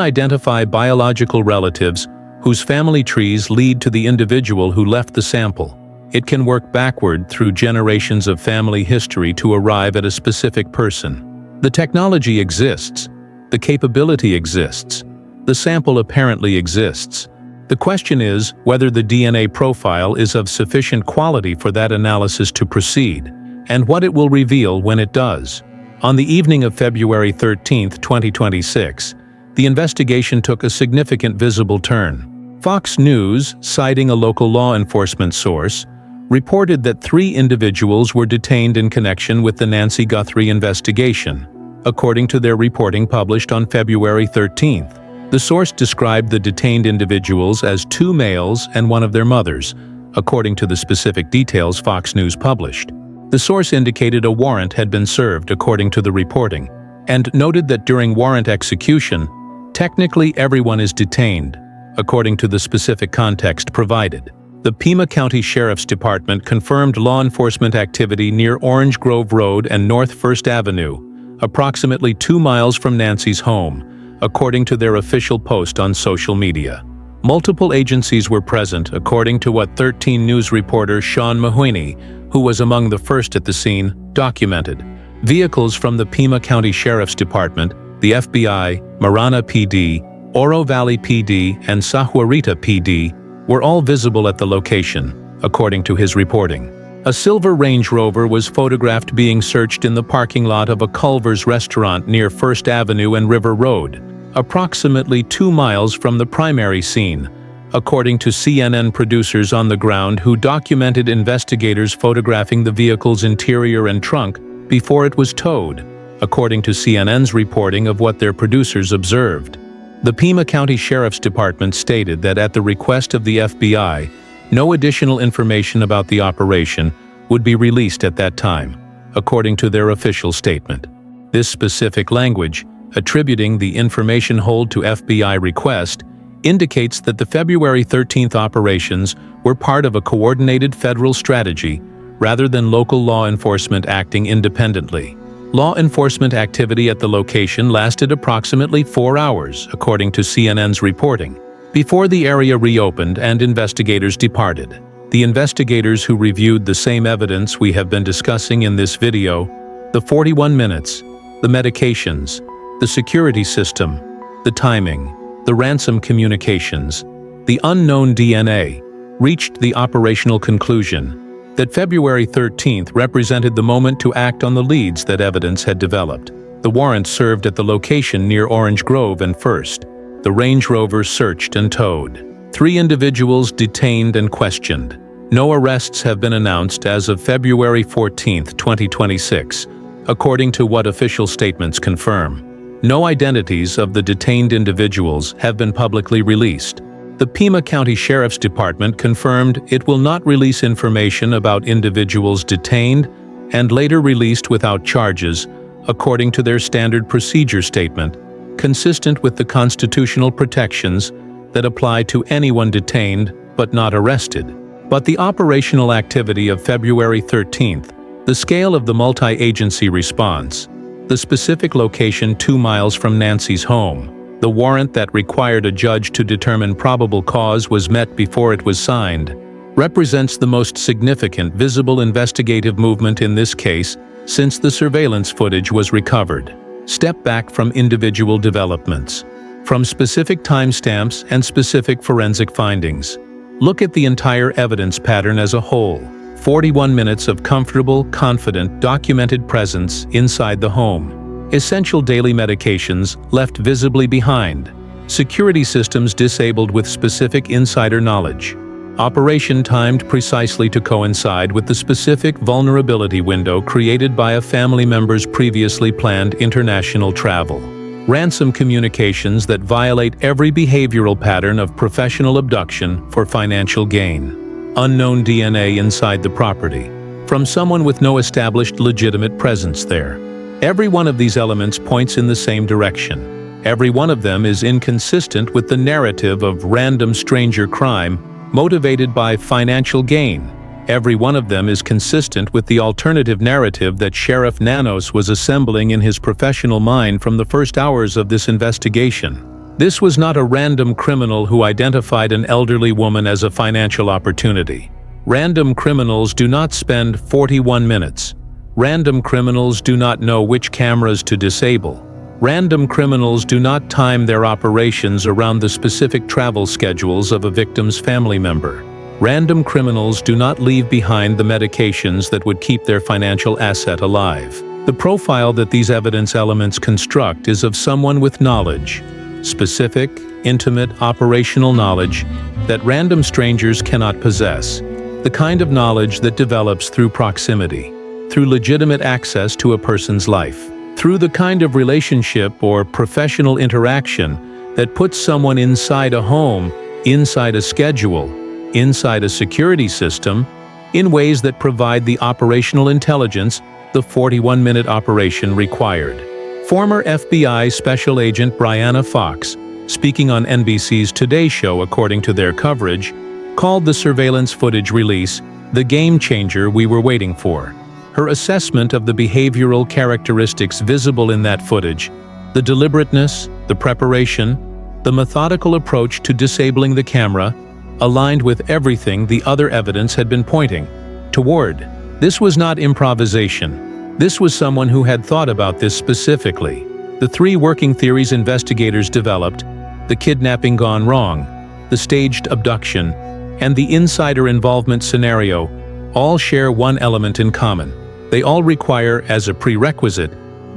identify biological relatives whose family trees lead to the individual who left the sample. It can work backward through generations of family history to arrive at a specific person. The technology exists. The capability exists. The sample apparently exists. The question is whether the DNA profile is of sufficient quality for that analysis to proceed, and what it will reveal when it does. On the evening of February 13, 2026, the investigation took a significant visible turn. Fox News, citing a local law enforcement source, reported that 3 individuals were detained in connection with the Nancy Guthrie investigation, according to their reporting published on February 13th. The source described the detained individuals as 2 males and one of their mothers, according to the specific details Fox News published. The source indicated a warrant had been served according to the reporting, and noted that during warrant execution, technically everyone is detained, according to the specific context provided. The Pima County Sheriff's Department confirmed law enforcement activity near Orange Grove Road and North First Avenue, approximately 2 miles from Nancy's home, according to their official post on social media. Multiple agencies were present, according to what 13 News reporter Sean Mahoney, who was among the first at the scene, documented. Vehicles from the Pima County Sheriff's Department, the FBI, Marana PD, Oro Valley PD, and Sahuarita PD were all visible at the location, according to his reporting. A silver Range Rover was photographed being searched in the parking lot of a Culver's restaurant near First Avenue and River Road, approximately 2 miles from the primary scene, according to CNN producers on the ground who documented investigators photographing the vehicle's interior and trunk before it was towed, according to CNN's reporting of what their producers observed. The Pima County Sheriff's Department stated that at the request of the FBI, no additional information about the operation would be released at that time, according to their official statement. This specific language, attributing the information hold to FBI request, indicates that the February 13th operations were part of a coordinated federal strategy rather than local law enforcement acting independently. Law enforcement activity at the location lasted approximately 4 hours, according to CNN's reporting, before the area reopened and investigators departed. The investigators who reviewed the same evidence we have been discussing in this video, the 41 minutes, the medications, the security system, the timing, the ransom communications, the unknown DNA, reached the operational conclusion that February 13th represented the moment to act on the leads that evidence had developed. The warrant served at the location near Orange Grove and First. The Range Rover searched and towed. 3 individuals detained and questioned. No arrests have been announced as of February 14th, 2026, according to what official statements confirm. No identities of the detained individuals have been publicly released. The Pima County Sheriff's Department confirmed it will not release information about individuals detained and later released without charges, according to their standard procedure statement, consistent with the constitutional protections that apply to anyone detained but not arrested. But the operational activity of February 13th, the scale of the multi-agency response, the specific location 2 miles from Nancy's home, The warrant that required a judge to determine probable cause was met before it was signed, represents the most significant visible investigative movement in this case since the surveillance footage was recovered. Step back from individual developments, from specific timestamps and specific forensic findings. Look at the entire evidence pattern as a whole. 41 minutes of comfortable, confident, documented presence inside the home. Essential daily medications left visibly behind. Security systems disabled with specific insider knowledge. Operation timed precisely to coincide with the specific vulnerability window created by a family member's previously planned international travel. Ransom communications that violate every behavioral pattern of professional abduction for financial gain. Unknown DNA inside the property, from someone with no established legitimate presence there. Every one of these elements points in the same direction. Every one of them is inconsistent with the narrative of random stranger crime motivated by financial gain. Every one of them is consistent with the alternative narrative that Sheriff Nanos was assembling in his professional mind from the first hours of this investigation. This was not a random criminal who identified an elderly woman as a financial opportunity. Random criminals do not spend 41 minutes. Random criminals do not know which cameras to disable. Random criminals do not time their operations around the specific travel schedules of a victim's family member. Random criminals do not leave behind the medications that would keep their financial asset alive. The profile that these evidence elements construct is of someone with knowledge, specific, intimate, operational knowledge that random strangers cannot possess. The kind of knowledge that develops through proximity, through legitimate access to a person's life, through the kind of relationship or professional interaction that puts someone inside a home, inside a schedule, inside a security system, in ways that provide the operational intelligence the 41-minute operation required. Former FBI Special Agent Brianna Fox, speaking on NBC's Today Show according to their coverage, called the surveillance footage release the game changer we were waiting for. Her assessment of the behavioral characteristics visible in that footage, the deliberateness, the preparation, the methodical approach to disabling the camera, aligned with everything the other evidence had been pointing toward. This was not improvisation. This was someone who had thought about this specifically. The three working theories investigators developed, the kidnapping gone wrong, the staged abduction, and the insider involvement scenario, all share one element in common. They all require, as a prerequisite,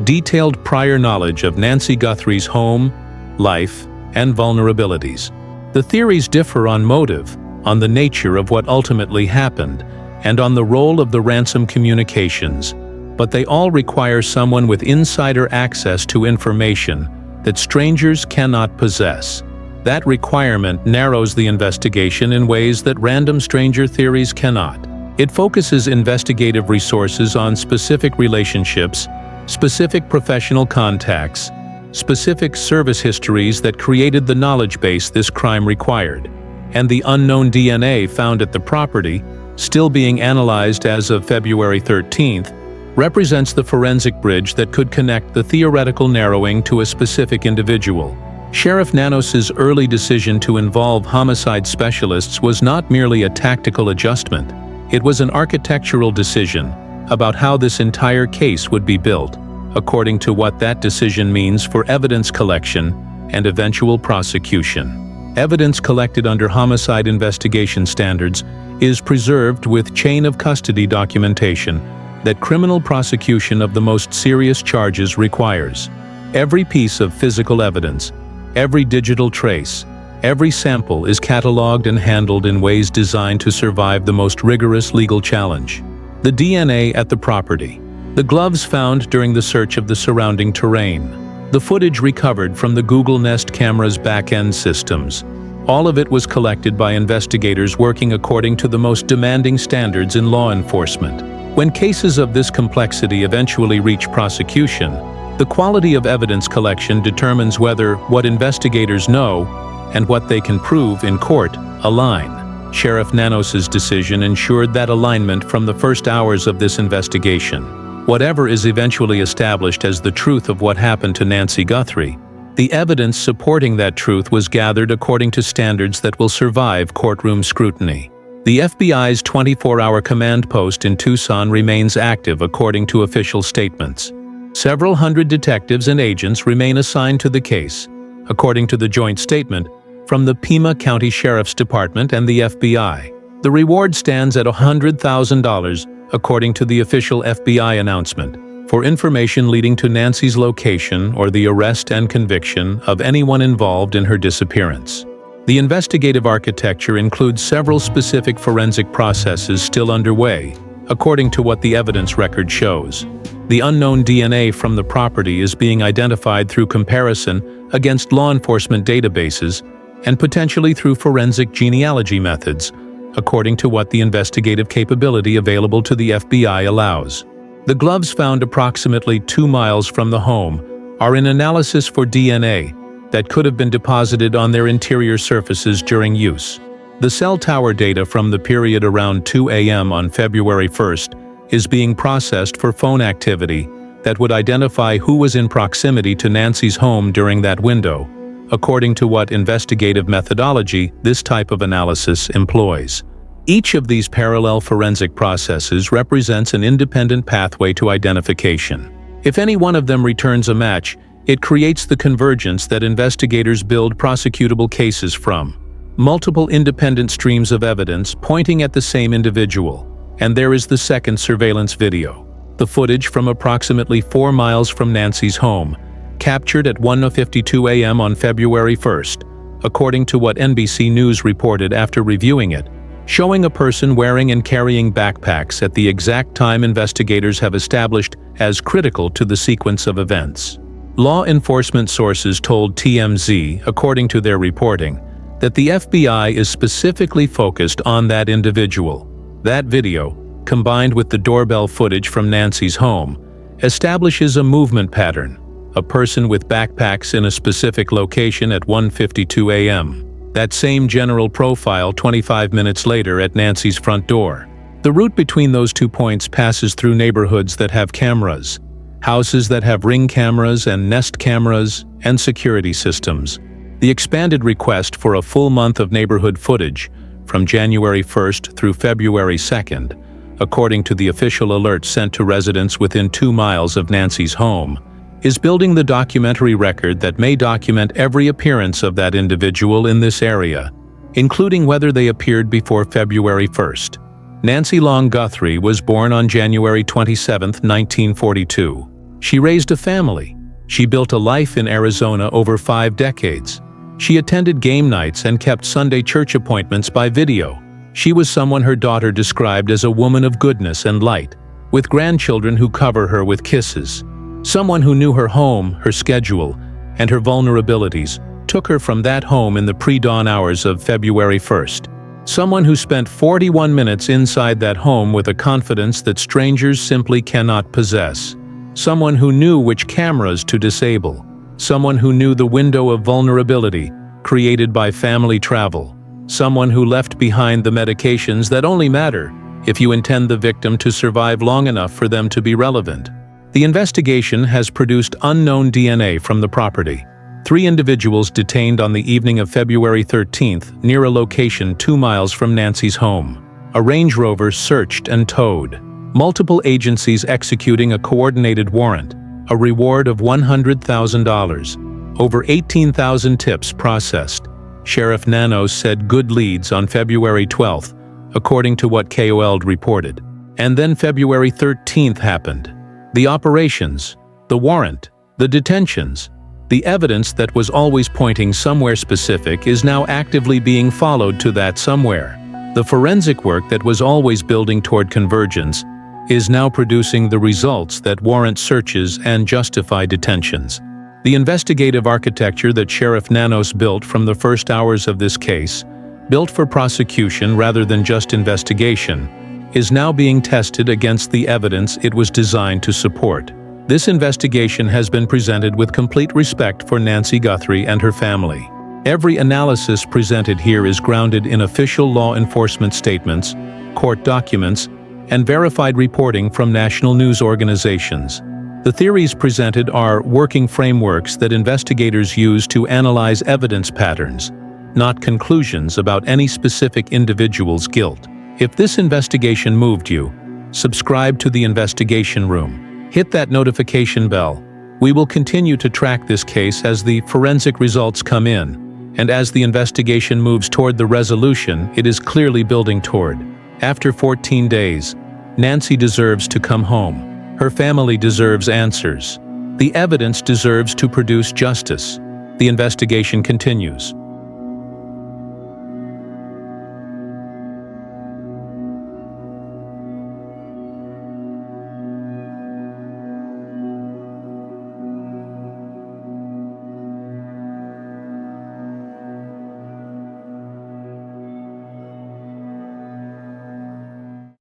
detailed prior knowledge of Nancy Guthrie's home, life, and vulnerabilities. The theories differ on motive, on the nature of what ultimately happened, and on the role of the ransom communications, but they all require someone with insider access to information that strangers cannot possess. That requirement narrows the investigation in ways that random stranger theories cannot. It focuses investigative resources on specific relationships, specific professional contacts, specific service histories that created the knowledge base this crime required, and the unknown DNA found at the property, still being analyzed as of February 13th, represents the forensic bridge that could connect the theoretical narrowing to a specific individual. Sheriff Nanos's early decision to involve homicide specialists was not merely a tactical adjustment. It was an architectural decision about how this entire case would be built, according to what that decision means for evidence collection and eventual prosecution. Evidence collected under homicide investigation standards is preserved with chain of custody documentation that criminal prosecution of the most serious charges requires. Every piece of physical evidence, every digital trace, every sample is cataloged and handled in ways designed to survive the most rigorous legal challenge. The DNA at the property, the gloves found during the search of the surrounding terrain, the footage recovered from the Google Nest camera's back-end systems, all of it was collected by investigators working according to the most demanding standards in law enforcement. When cases of this complexity eventually reach prosecution, the quality of evidence collection determines whether what investigators know and what they can prove in court align. Sheriff Nanos's decision ensured that alignment from the first hours of this investigation. Whatever is eventually established as the truth of what happened to Nancy Guthrie, The evidence supporting that truth was gathered according to standards that will survive courtroom scrutiny. The FBI's 24-hour command post in Tucson remains active according to official statements. Several hundred detectives and agents remain assigned to the case, according to the joint statement from the Pima County Sheriff's Department and the FBI. The reward stands at $100,000, according to the official FBI announcement, for information leading to Nancy's location or the arrest and conviction of anyone involved in her disappearance. The investigative architecture includes several specific forensic processes still underway, according to what the evidence record shows. The unknown DNA from the property is being identified through comparison against law enforcement databases and potentially through forensic genealogy methods, according to what the investigative capability available to the FBI allows. The gloves found approximately 2 miles from the home are in analysis for DNA that could have been deposited on their interior surfaces during use. The cell tower data from the period around 2 a.m. on February 1st is being processed for phone activity that would identify who was in proximity to Nancy's home during that window, according to what investigative methodology this type of analysis employs. Each of these parallel forensic processes represents an independent pathway to identification. If any one of them returns a match, it creates the convergence that investigators build prosecutable cases from. Multiple independent streams of evidence pointing at the same individual. And there is the second surveillance video. The footage from approximately 4 miles from Nancy's home, captured at 1:52 a.m. on February 1st, according to what NBC News reported after reviewing it, showing a person wearing and carrying backpacks at the exact time investigators have established as critical to the sequence of events. Law enforcement sources told TMZ, according to their reporting, that the FBI is specifically focused on that individual. That video, combined with the doorbell footage from Nancy's home, establishes a movement pattern, a person with backpacks in a specific location at 1:52 a.m. That same general profile 25 minutes later at Nancy's front door. The route between those 2 points passes through neighborhoods that have cameras, houses that have ring cameras and Nest cameras, and security systems. The expanded request for a full month of neighborhood footage, from January 1st through February 2nd, according to the official alert sent to residents within 2 miles of Nancy's home, is building the documentary record that may document every appearance of that individual in this area, including whether they appeared before February 1st. Nancy Long Guthrie was born on January 27, 1942. She raised a family. She built a life in Arizona over 5 decades. She attended game nights and kept Sunday church appointments by video. She was someone her daughter described as a woman of goodness and light, with grandchildren who cover her with kisses. Someone who knew her home, her schedule, and her vulnerabilities, took her from that home in the pre-dawn hours of February 1st. Someone who spent 41 minutes inside that home with a confidence that strangers simply cannot possess. Someone who knew which cameras to disable. Someone who knew the window of vulnerability created by family travel. Someone who left behind the medications that only matter if you intend the victim to survive long enough for them to be relevant. The investigation has produced unknown DNA from the property. 3 individuals detained on the evening of February 13th near a location 2 miles from Nancy's home. A Range Rover searched and towed. Multiple agencies executing a coordinated warrant. A reward of $100,000. Over 18,000 tips processed. Sheriff Nanos said good leads on February 12th, according to what KOL reported. And then February 13th happened. The operations, the warrant, the detentions. The evidence that was always pointing somewhere specific is now actively being followed to that somewhere. The forensic work that was always building toward convergence is now producing the results that warrant searches and justify detentions. The investigative architecture that Sheriff Nanos built from the first hours of this case, built for prosecution rather than just investigation, is now being tested against the evidence it was designed to support. This investigation has been presented with complete respect for Nancy Guthrie and her family. Every analysis presented here is grounded in official law enforcement statements, court documents, and verified reporting from national news organizations. The theories presented are working frameworks that investigators use to analyze evidence patterns, not conclusions about any specific individual's guilt. If this investigation moved you, subscribe to the Investigation Room. Hit that notification bell. We will continue to track this case as the forensic results come in, and as the investigation moves toward the resolution it is clearly building toward. After 14 days, Nancy deserves to come home. Her family deserves answers. The evidence deserves to produce justice. The investigation continues.